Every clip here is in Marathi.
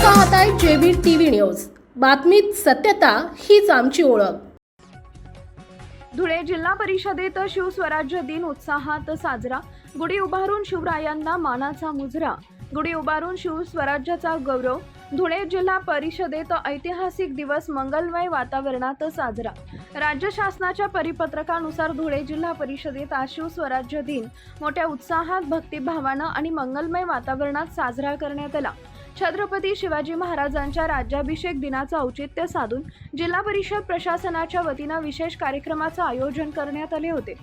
पाहताय जेबी टीव्ही न्यूज। बातमीत सत्यता हीच आमची ओळख। धुळे जिल्हा परिषदेत शिवस्वराज्य दिन उत्साहात साजरा। गुढी उभारून शिवरायांना मानाचा मुजरा। गुढी उभारून शिवस्वराज्याचा गौरव। धुळे जिल्हा परिषदेत ऐतिहासिक दिवस मंगलमय वातावरणात साजरा। राज्य शासनाच्या परिपत्रकानुसार धुळे जिल्हा परिषदेत आज शिवस्वराज्य दिन मोठ्या उत्साहात, भक्तिभावानं आणि मंगलमय वातावरणात साजरा करण्यात आला। छत्रपती शिवाजी महाराजांच्या राज्याभिषेक दिनाचं औचित्य साधून जिल्हा परिषद प्रशासनाच्या वतीनं विशेष कार्यक्रमाचं आयोजन करण्यात आले होते।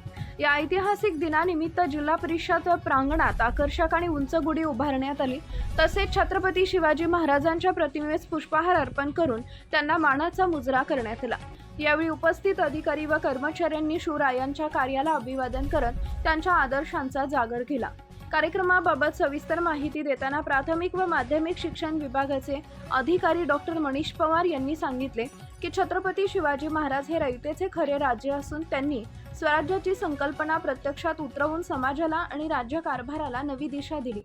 या ऐतिहासिक दिनानिमित्त जिल्हा परिषद प्रांगणात आकर्षक आणि उंच गुढी उभारण्यात आली। तसेच छत्रपती शिवाजी महाराजांच्या प्रतिमेस पुष्पहार अर्पण करून त्यांना मानाचा मुजरा करण्यात आला। यावेळी उपस्थित अधिकारी व कर्मचाऱ्यांनी शिवरायांच्या कार्याला अभिवादन करत त्यांच्या आदर्शांचा जागर केला। कार्यक्रमाबाबत सविस्तर माहिती देताना प्राथमिक व माध्यमिक शिक्षण विभागाचे अधिकारी डॉक्टर मनीष पवार यांनी सांगितले की छत्रपती शिवाजी महाराज हे रयतेचे खरे राज्य असून त्यांनी स्वराज्याची संकल्पना प्रत्यक्षात उतरवून समाजाला आणि राज्य कारभाराला नवी दिशा दिली।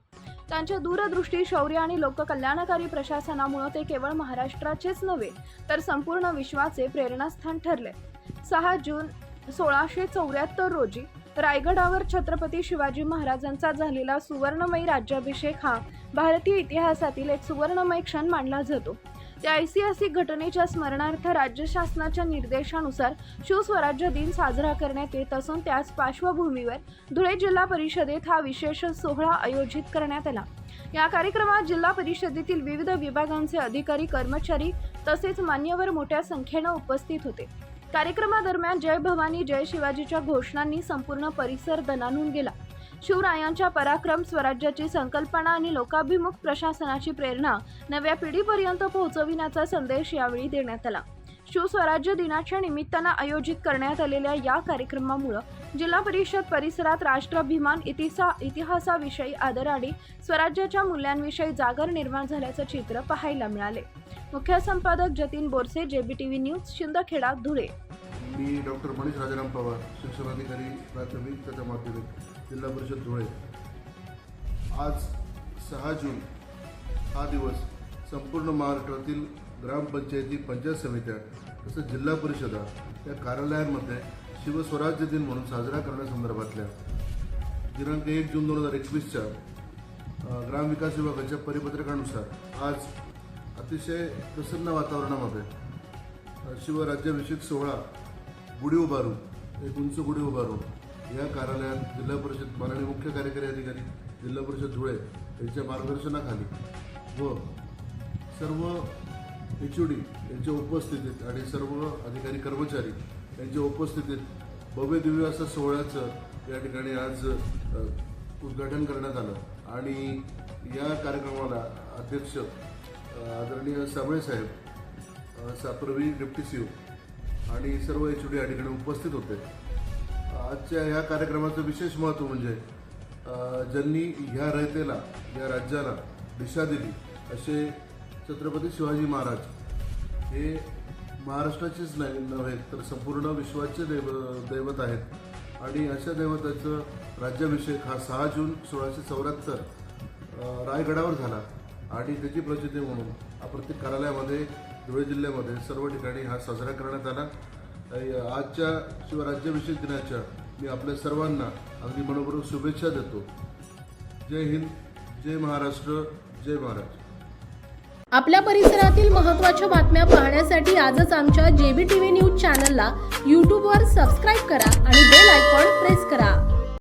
त्यांच्या दूरदृष्टी, शौर्य आणि लोककल्याणकारी प्रशासनामुळे ते केवळ महाराष्ट्राचेच नव्हे तर संपूर्ण विश्वाचे प्रेरणास्थान ठरले। 6 जून 1674 रोजी रायगडावर छत्रपती शिवाजी महाराजांचा झालेला सुवर्णमयी राज्याभिषेक हा भारतीय इतिहासातील एक सुवर्णमय क्षण मानला जातो। त्या ऐतिहासिक घटनेच्या स्मरणार्थ राज्य शासनाच्या निर्देशानुसार शिवस्वराज्य दिन साजरा करण्यात येत असून त्याच पार्श्वभूमीवर धुळे जिल्हा परिषदेत हा विशेष सोहळा आयोजित करण्यात आला। या कार्यक्रमात जिल्हा परिषदेतील विविध विभागांचे अधिकारी, कर्मचारी तसेच मान्यवर मोठ्या संख्येने उपस्थित होते। कार्यक्रमादरम्यान जय भवानी जय शिवाजीच्या घोषणांनी संपूर्ण परिसर दणाणून गेला। शिवरायांच्या पराक्रम, स्वराज्याची संकल्पना आणि लोकाभिमुख प्रशासनाची प्रेरणा नव्या पिढीपर्यंत पोहोचविण्याचा संदेश यावेळी देण्यात आला। शिवस्वराज्य दिनाच्या निमित्तानं आयोजित करण्यात आलेल्या या कार्यक्रमामुळे जिल्हा परिषद परिसरात राष्ट्राभिमान, इतिहासाविषयी आदर आणि स्वराज्याच्या मूल्यांविषयी जागर निर्माण झाल्याचं चित्र पाहायला मिळाले। मुख्य संपादक जतीन बोरसे, जेबीटीव्ही न्यूज, शिंदखेडा, धुळे। मी डॉक्टर मनीष राजाराम पवार, शिक्षणाधिकारी प्राथमिक तथा माध्यमिक, जिल्हा परिषद धुळे। आज 6 जून हा दिवस संपूर्ण महाराष्ट्रातील ग्रामपंचायती, पंचायत समित्या तसंच जिल्हा परिषदा या कार्यालयांमध्ये शिवस्वराज्य दिन म्हणून साजरा करण्यासंदर्भातल्या दिनांक 1 जून 2021च्या ग्रामविकास विभागाच्या परिपत्रकानुसार आज अतिशय प्रसन्न वातावरणामध्ये शिवराज्याभिषेक सोहळा गुढी उभारून, एक उंच गुढी उभारून या कार्यालयात जिल्हा परिषद माननीय मुख्य कार्यकारी अधिकारी जिल्हा परिषद धुळे यांच्या मार्गदर्शनाखाली व सर्व HOD यांच्या उपस्थितीत आणि सर्व अधिकारी कर्मचारी यांच्या उपस्थितीत भव्य दिव्य असं सोहळ्याचं या ठिकाणी आज उद्घाटन करण्यात आलं आणि या कार्यक्रमाला अध्यक्ष आदरणीय साबळे साहेब, साप्रवी डिप्टी CO आणि सर्व HOD या ठिकाणी उपस्थित होते। आजच्या या कार्यक्रमाचं विशेष महत्त्व म्हणजे ज्यांनी ह्या रयतेला, या राज्याला दिशा दिली असे छत्रपती शिवाजी महाराज हे महाराष्ट्राचेच नव्हे तर संपूर्ण विश्वाचे दैवत आहेत आणि अशा दैवताचं राज्याभिषेक हा 6 जून 1674 रायगडावर झाला आणि त्याची प्रचिती म्हणून प्रत्येक कार्यालयामध्ये धुळे जिल्ह्यामध्ये सर्व ठिकाणी हा साजरा करण्यात आला। आजच्या शिवराज्याभिषेक दिनाच्या मी आपल्या सर्वांना अगदी मनपूर्वक शुभेच्छा देतो। जय हिंद, जय महाराष्ट्र, जय महाराज। आपल्या परिसरातील महत्त्वाच्या बातम्या पाहण्यासाठी आजच आमच्या जेबीटीव्ही न्यूज चॅनलला YouTubeवर सबस्क्राईब करा आणि बेल आयकॉन प्रेस करा।